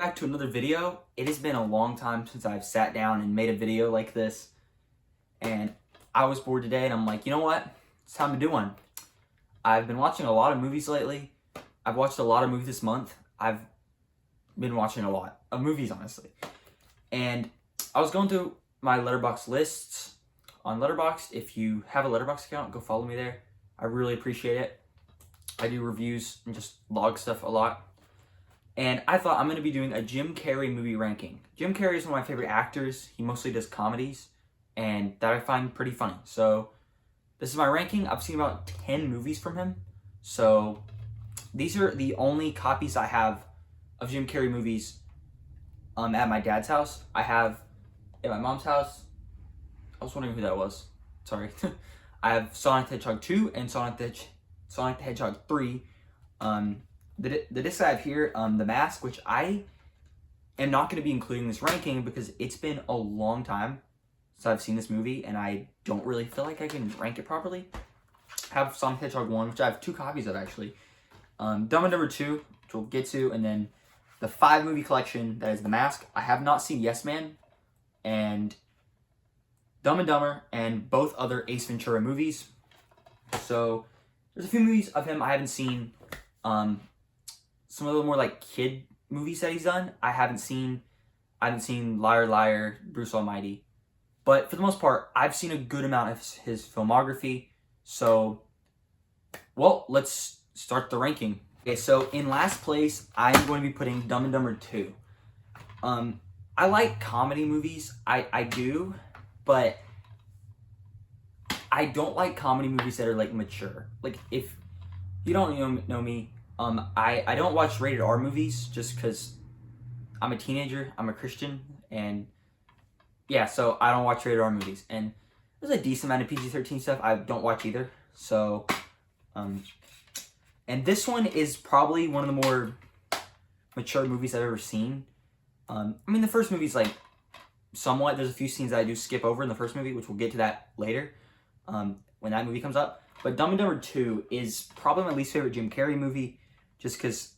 Back to another video. It has been a long time since I've sat down and made a video like this, and I was bored today and I'm like, you know what? It's time to do one. I've been watching a lot of movies lately. I've watched a lot of movies this month. I've been watching a lot of movies, honestly. And I was going through my Letterboxd lists on Letterboxd. If you have a Letterboxd account, go follow me there. I really appreciate it. I do reviews and just log stuff a lot. And I thought I'm going to be doing a Jim Carrey movie ranking. Jim Carrey is one of my favorite actors. He mostly does comedies, and that I find pretty funny. So this is my ranking. I've seen about 10 movies from him. So these are the only copies I have of Jim Carrey movies at my dad's house. I have at my mom's house. I was wondering who that was. Sorry. I have Sonic the Hedgehog 2 and Sonic the Hedgehog 3. The disc I have here, The Mask, which I am not going to be including in this ranking because it's been a long time since I've seen this movie and I don't really feel like I can rank it properly. I have Sonic the Hedgehog 1, which I have 2 copies of actually. Dumb and Dumber 2, which we'll get to, and then the 5 movie collection that is The Mask. I have not seen Yes Man and Dumb and Dumber and both other Ace Ventura movies. So there's a few movies of him I haven't seen. Some of the more like kid movies that he's done, I haven't seen Liar Liar, Bruce Almighty. But for the most part, I've seen a good amount of his filmography. So, well, let's start the ranking. Okay, so in last place, I'm going to be putting Dumb and Dumber 2. I like comedy movies. I do, but I don't like comedy movies that are like mature. Like if you don't know me, I don't watch rated R movies just because I'm a teenager, I'm a Christian, and yeah, so I don't watch rated R movies. And there's a decent amount of PG-13 stuff I don't watch either. So, and this one is probably one of the more mature movies I've ever seen. I mean, the first movie's like somewhat, there's a few scenes that I do skip over in the first movie, which we'll get to that later when that movie comes up. But Dumb and Dumber 2 is probably my least favorite Jim Carrey movie. Just because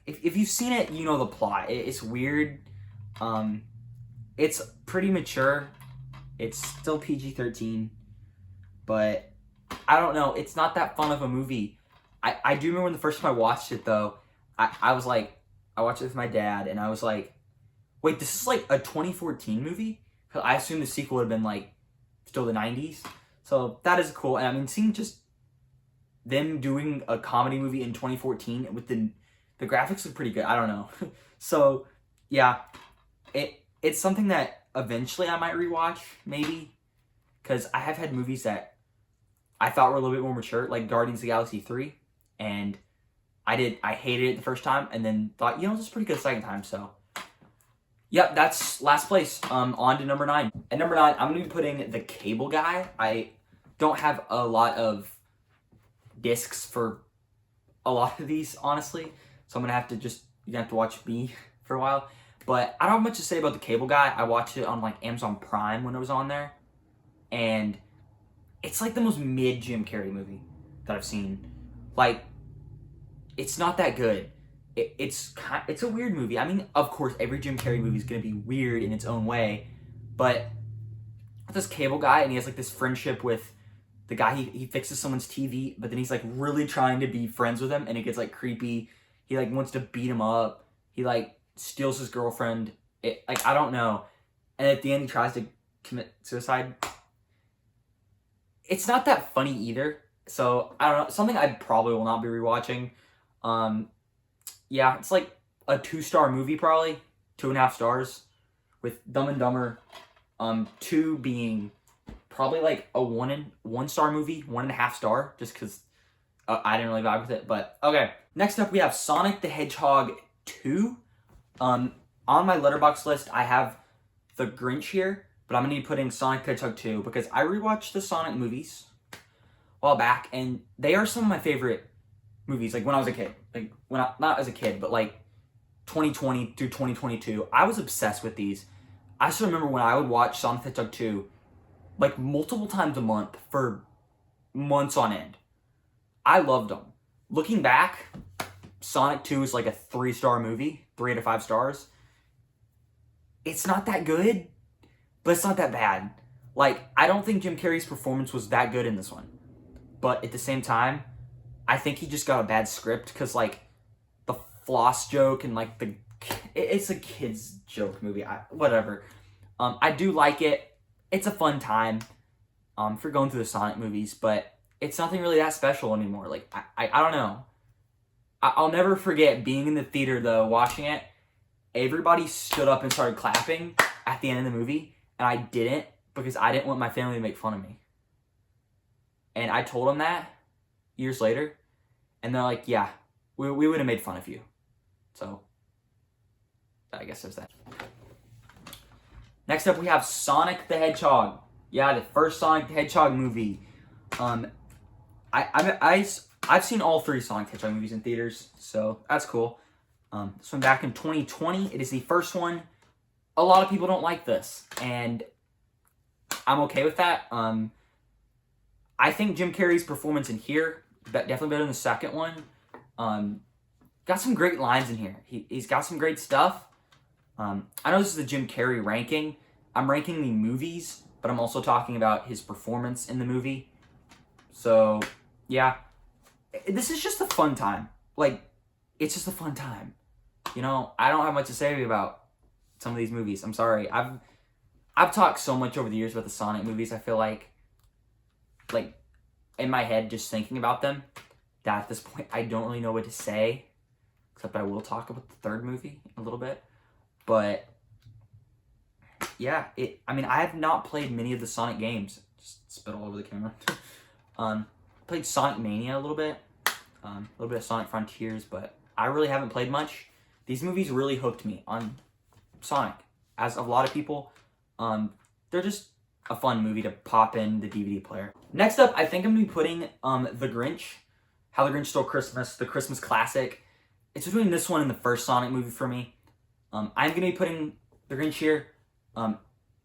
if you've seen it, you know the plot. It's weird. It's pretty mature. It's still PG-13. But I don't know. It's not that fun of a movie. I do remember when the first time I watched it, though, I was like, I watched it with my dad, and I was like, wait, this is like a 2014 movie? Because I assumed the sequel would have been like still the 90s. So that is cool. And I mean, seeing just them doing a comedy movie in 2014 with the graphics look pretty good. I don't know. So yeah, it's something that eventually I might rewatch maybe, because I have had movies that I thought were a little bit more mature, like Guardians of the Galaxy 3, and I hated it the first time and then thought, you know, this is pretty good the second time. So yep, that's last place. On to number 9. At number 9, I'm gonna be putting The Cable Guy. I don't have a lot of discs for a lot of these, honestly, so I'm gonna have to you're gonna have to watch me for a while. But I don't have much to say about The Cable Guy. I watched it on like Amazon Prime when it was on there, and it's like the most mid Jim Carrey movie that I've seen. Like, it's not that good. It's a weird movie. I mean, of course, every Jim Carrey movie is gonna be weird in its own way, but this Cable Guy, and he has like this friendship with the guy. He fixes someone's TV, but then he's like really trying to be friends with him, and it gets like creepy. He like wants to beat him up. He like steals his girlfriend. I don't know. And at the end, he tries to commit suicide. It's not that funny either. So I don't know. Something I probably will not be rewatching. Yeah, it's like a 2-star movie, probably 2.5 stars, with Dumb and Dumber 2 being probably like a 1-star movie, 1.5 star, just because I didn't really vibe with it. But okay, next up we have Sonic the Hedgehog 2. On my Letterboxd list, I have The Grinch here, but I'm gonna be putting Sonic the Hedgehog 2 because I rewatched the Sonic movies a while back, and they are some of my favorite movies. Like when I was a kid, like not as a kid, but like 2020 through 2022, I was obsessed with these. I still remember when I would watch Sonic the Hedgehog 2 like multiple times a month for months on end. I loved them. Looking back, Sonic 2 is like a 3-star movie. 3 out of 5 stars. It's not that good, but it's not that bad. Like, I don't think Jim Carrey's performance was that good in this one. But at the same time, I think he just got a bad script because, like, the floss joke and, like, it's a kid's joke movie. Whatever. I do like it. It's a fun time for going through the Sonic movies, but it's nothing really that special anymore. Like, I don't know. I'll never forget being in the theater, though, watching it. Everybody stood up and started clapping at the end of the movie, and I didn't because I didn't want my family to make fun of me. And I told them that years later, and they're like, yeah, we would have made fun of you. So, I guess there's that. Next up, we have Sonic the Hedgehog. Yeah, the first Sonic the Hedgehog movie. I've seen all 3 Sonic the Hedgehog movies in theaters, so that's cool. This one back in 2020. It is the first one. A lot of people don't like this, and I'm okay with that. I think Jim Carrey's performance in here definitely better than the second one. Got some great lines in here. He's got some great stuff. I know this is the Jim Carrey ranking. I'm ranking the movies, but I'm also talking about his performance in the movie. So, yeah. This is just a fun time. Like, it's just a fun time. You know, I don't have much to say about some of these movies. I'm sorry. I've talked so much over the years about the Sonic movies. I feel like in my head, just thinking about them, that at this point, I don't really know what to say. Except that I will talk about the third movie a little bit. But, yeah, I have not played many of the Sonic games. Just spit all over the camera. Played Sonic Mania a little bit of Sonic Frontiers, but I really haven't played much. These movies really hooked me on Sonic. As of a lot of people, they're just a fun movie to pop in the DVD player. Next up, I think I'm going to be putting The Grinch, How the Grinch Stole Christmas, the Christmas classic. It's between this one and the first Sonic movie for me. I'm going to be putting The Grinch here.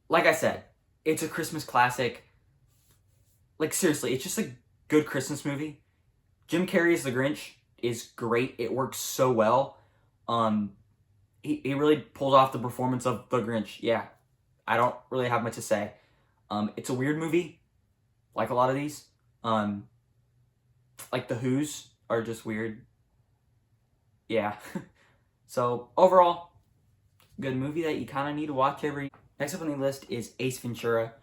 Like I said, it's a Christmas classic. Like, seriously, it's just a good Christmas movie. Jim Carrey's The Grinch is great. It works so well. He really pulled off the performance of The Grinch. Yeah, I don't really have much to say. It's a weird movie, like a lot of these. Like the Who's are just weird. Yeah. So, overall, good movie that you kind of need to watch every... Next up on the list is Ace Ventura,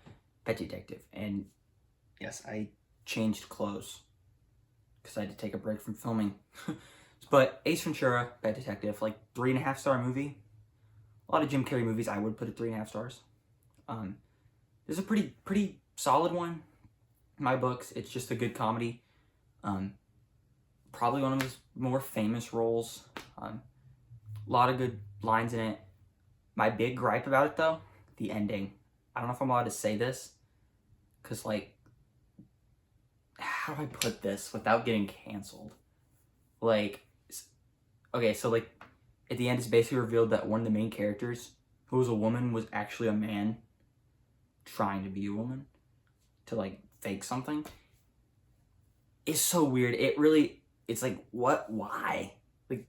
Pet Detective. And yes, I changed clothes because I had to take a break from filming. But Ace Ventura, Pet Detective, like 3.5 star movie. A lot of Jim Carrey movies I would put at 3.5 stars. This is a pretty solid one in my books. It's just a good comedy. Probably one of his more famous roles. A lot of good lines in it. My big gripe about it, though, the ending. I don't know if I'm allowed to say this, because, like, how do I put this without getting canceled? Like, okay, so, like, at the end, it's basically revealed that one of the main characters, who was a woman, was actually a man trying to be a woman to, like, fake something. It's so weird. It's like, what? Why? Like,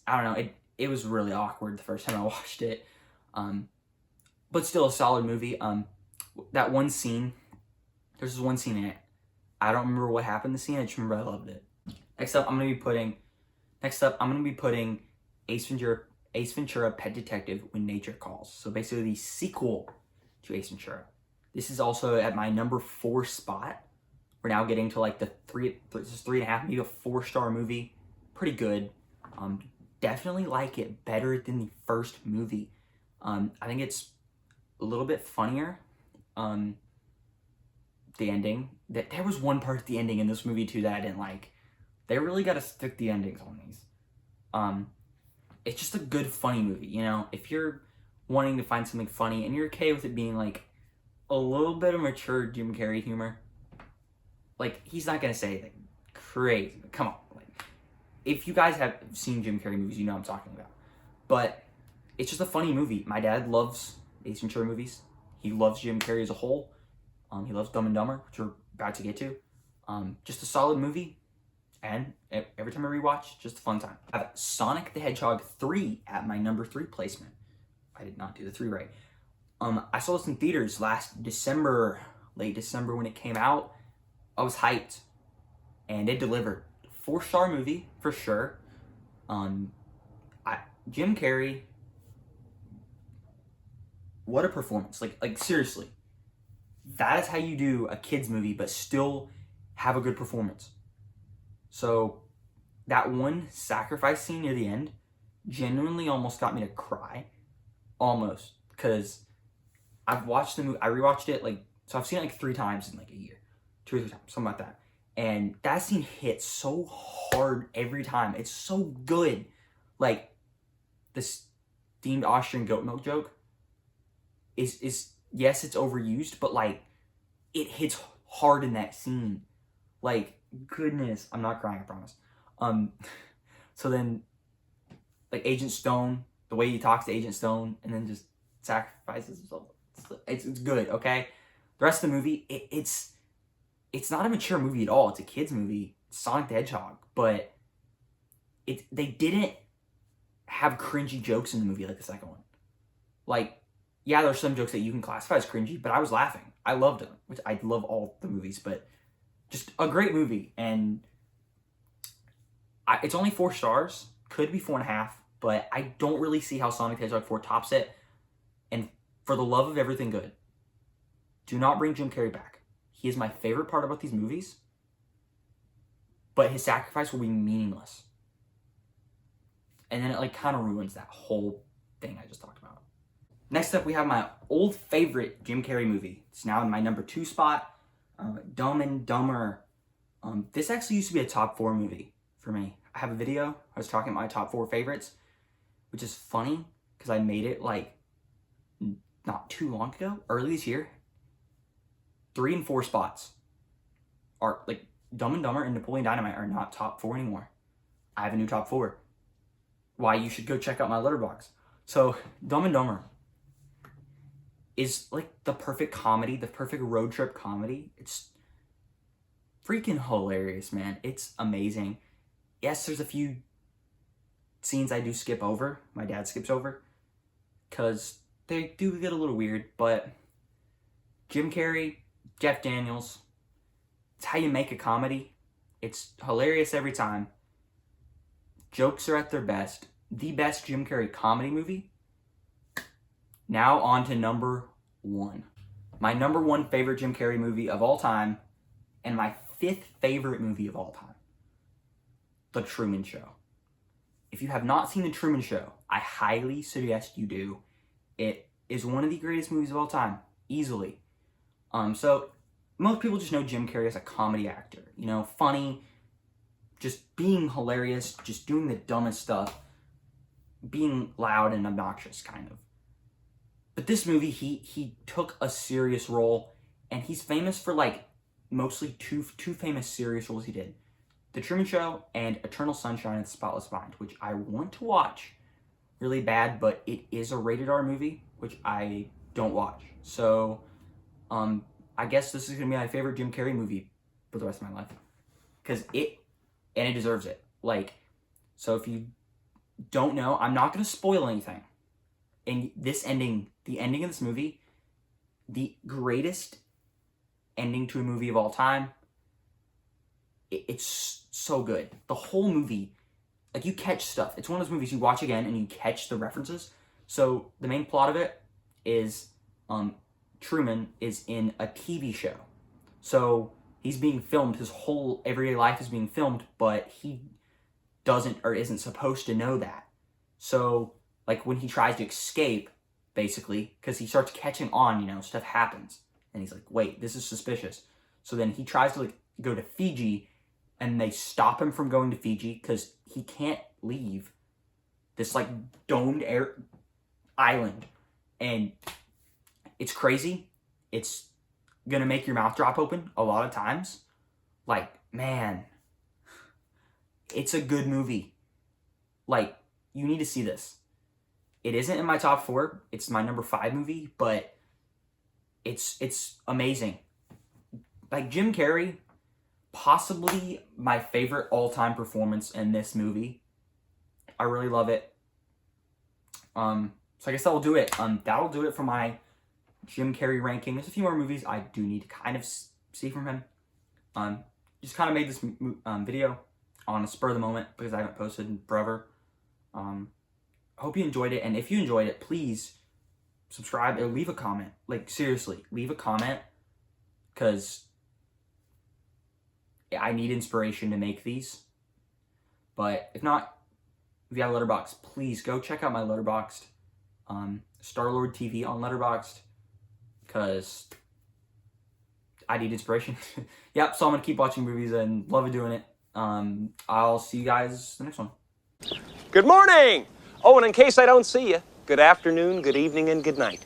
I don't know. It was really awkward the first time I watched it. But still a solid movie. That one scene, there's this one scene in it. I don't remember what happened in the scene. I just remember I loved it. Next up, I'm going to be putting Ace Ventura, Pet Detective, When Nature Calls. So basically the sequel to Ace Ventura. This is also at my number 4 spot. We're now getting to like the 3.5, maybe a 4-star movie. Pretty good. Definitely like it better than the first movie. I think it's a little bit funnier. The ending. There was one part of the ending in this movie too that I didn't like. They really got to stick the endings on these. It's just a good, funny movie, you know? If you're wanting to find something funny and you're okay with it being like a little bit of mature Jim Carrey humor, like, he's not going to say anything crazy. Come on. Like, if you guys have seen Jim Carrey movies, you know what I'm talking about. But it's just a funny movie. My dad loves Ace Ventura movies. He loves Jim Carrey as a whole. He loves Dumb and Dumber, which we're about to get to. Just a solid movie. And every time I rewatch, just a fun time. I have Sonic the Hedgehog 3 at my number 3 placement. I did not do the 3 right. I saw this in theaters last December, late December when it came out. I was hyped, and it delivered. 4-star movie for sure. Jim Carrey, what a performance! Like seriously, that is how you do a kids movie, but still have a good performance. So that one sacrifice scene near the end genuinely almost got me to cry, almost, because I've watched the movie. I rewatched it so I've seen it like 3 times in like a year, 2 or 3 times, something like that. And that scene hits so hard every time. It's so good. Like, this steamed Austrian goat milk joke is yes, it's overused, but like, it hits hard in that scene. Like, goodness, I'm not crying, I promise. So then, like, Agent Stone, the way he talks to Agent Stone, and then just sacrifices himself. It's good, okay? The rest of the movie, it's not a mature movie at all. It's a kid's movie, Sonic the Hedgehog, but they didn't have cringy jokes in the movie like the second one. Like, yeah, there's some jokes that you can classify as cringy, but I was laughing. I loved them, which I love all the movies, but just a great movie. And it's only 4 stars, could be 4.5, but I don't really see how Sonic the Hedgehog 4 tops it. And for the love of everything good, do not bring Jim Carrey back. He is my favorite part about these movies, but his sacrifice will be meaningless. And then it like kind of ruins that whole thing I just talked about. Next up, we have my old favorite Jim Carrey movie. It's now in my number 2 spot, Dumb and Dumber. This actually used to be a top 4 movie for me. I have a video. I was talking about my top 4 favorites, which is funny because I made it like not too long ago, early this year. 3 and 4 spots are like Dumb and Dumber and Napoleon Dynamite are not top 4 anymore. I have a new top 4. Why you should go check out my letterbox. So Dumb and Dumber is like the perfect comedy, the perfect road trip comedy. It's freaking hilarious, man. It's amazing. Yes, there's a few scenes I do skip over. My dad skips over because they do get a little weird, but Jim Carrey, Jeff Daniels, it's how you make a comedy. It's hilarious every time. Jokes are at their best. The best Jim Carrey comedy movie. Now on to number 1. My number 1 favorite Jim Carrey movie of all time, and my 5th favorite movie of all time. The Truman Show. If you have not seen The Truman Show, I highly suggest you do. It is one of the greatest movies of all time, easily. So most people just know Jim Carrey as a comedy actor. You know, funny, just being hilarious, just doing the dumbest stuff, being loud and obnoxious, kind of. But this movie, he took a serious role, and he's famous for like mostly two famous serious roles he did. The Truman Show and Eternal Sunshine of the Spotless Mind, which I want to watch really bad, but it is a rated R movie, which I don't watch. So, I guess this is going to be my favorite Jim Carrey movie for the rest of my life. Because it deserves it. Like, so if you don't know, I'm not going to spoil anything. And this ending, the ending of this movie, the greatest ending to a movie of all time, it's so good. The whole movie, like, you catch stuff. It's one of those movies you watch again and you catch the references. So the main plot of it is Truman is in a TV show. So he's being filmed. His whole everyday life is being filmed, but he doesn't or isn't supposed to know that. So, like, when he tries to escape, basically, because he starts catching on, you know, stuff happens. And he's like, wait, this is suspicious. So then he tries to, like, go to Fiji, and they stop him from going to Fiji because he can't leave this, like, domed air island. And it's crazy. It's gonna make your mouth drop open a lot of times. Like, man, it's a good movie. Like, you need to see this. It isn't in my top 4. It's my number 5 movie, but it's amazing. Like, Jim Carrey, possibly my favorite all-time performance in this movie. I really love it. So I guess that'll do it. That'll do it for my Jim Carrey ranking. There's a few more movies I do need to kind of see from him. Just kind of made this video on a spur of the moment because I haven't posted in forever. I hope you enjoyed it, and if you enjoyed it, please subscribe or leave a comment. Like, seriously, leave a comment, because I need inspiration to make these. But if not, if you have Letterboxd, please go check out my Letterboxd, Starlord TV on Letterboxd, because I need inspiration. Yep, so I'm going to keep watching movies and love doing it. I'll see you guys the next one. Good morning! Oh, and in case I don't see you, good afternoon, good evening, and good night.